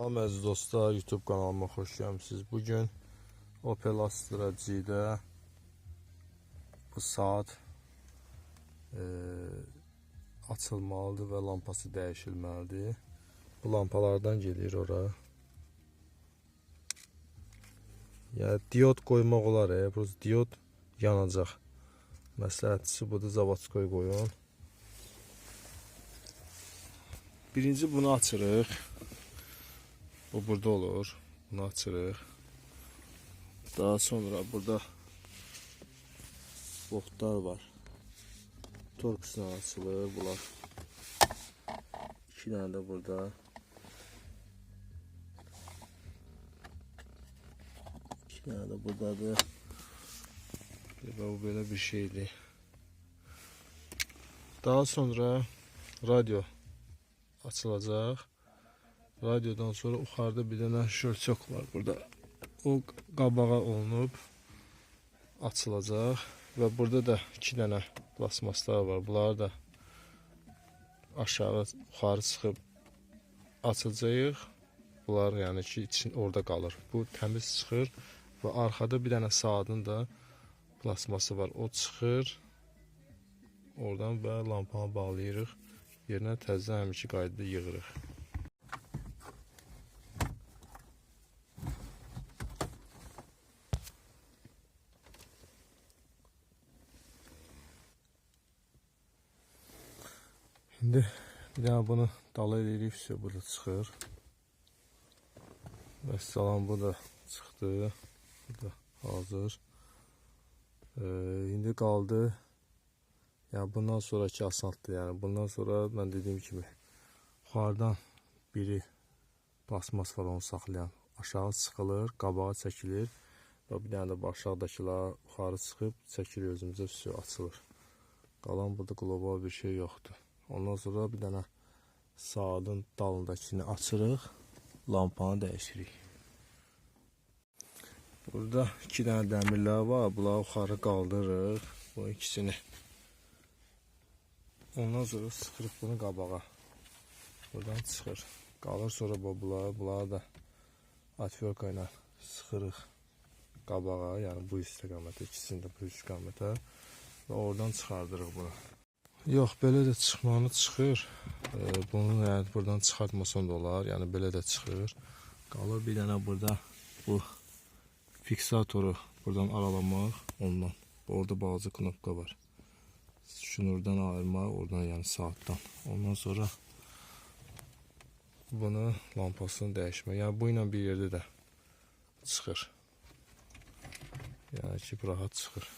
Salam əziz dostlar, YouTube kanalıma xoş gəlmisiniz. Bugün Opel Astra G-də bu saat açılmalıdır və lampası dəyişilməlidir. Bu lampalardan gelir ora. Yəni diod qoymaq olar, bu diod yanacaq. Məsləhətçisi budur, zavodskoy qoyun. Birinci bunu açırıq. Bu burada olur. Bunu açırıq. Daha sonra burada boxlar var. Torksla açılır bunlar. İki tane de burada. İki tane de buradadır. Bu böyle bir şeydi. Daha sonra radyo açılacaq. Radyodan sonra yuxarıda bir dənə şörçök var burada. O qabağa olunub açılacaq və burada da iki dənə plasmaslar var. Bunları da aşağı yuxarı çıxıb açacağıq. Bunlar yəni ki için orada qalır. Bu təmiz çıxır və arxada bir dənə saatın da plasması var. O çıxır. Oradan və lampanı bağlayırıq. Yerinə təzədən həmişə qaydada yığırıq. Şimdi bir daha bunu dalı edirik, burada çıxır. Və salam bu da çıxdı. Bu da hazır. İndi qaldı. Yəni bundan sonraki asandır. Yəni bundan sonra mən dediyim kimi yuxarıdan biri plasmas var, onu saxlayan aşağı çıxılır, qabağa çəkilir və bir dənə də aşağıdakılar yuxarı çıxıb çəkilir, özümüzə açılır. Qalan burada qlobal bir şey yoxdur. Ondan sonra bir dənə saatın dalındakini açırıq, lampanı dəyişirik. Burada iki dənə dəmirlər var, bunları yuxarı qaldırırıq, bu ikisini. Ondan sonra sıxırıq bunu qabağa. Buradan çıxır. Qalır sonra bunları da atverka ilə sıxırıq qabağa, yəni bu istiqamətə, ikisini də bu istiqamətə və oradan çıxardırıq bunu. Yox, belə də çıxmanı çıxır. Bunu yəni buradan çıxartmasan da olar, yəni belə də çıxır. Qalır bir dənə burada bu fiksatoru buradan aralamaq ondan. Orada bazı knopka var. Şunurdan ayırmaq, oradan yəni saatdan. Ondan sonra bunu lampasını dəyişmək. Yəni bu ilə bir yerdə də çıxır. Yəni ki, rahat çıxır.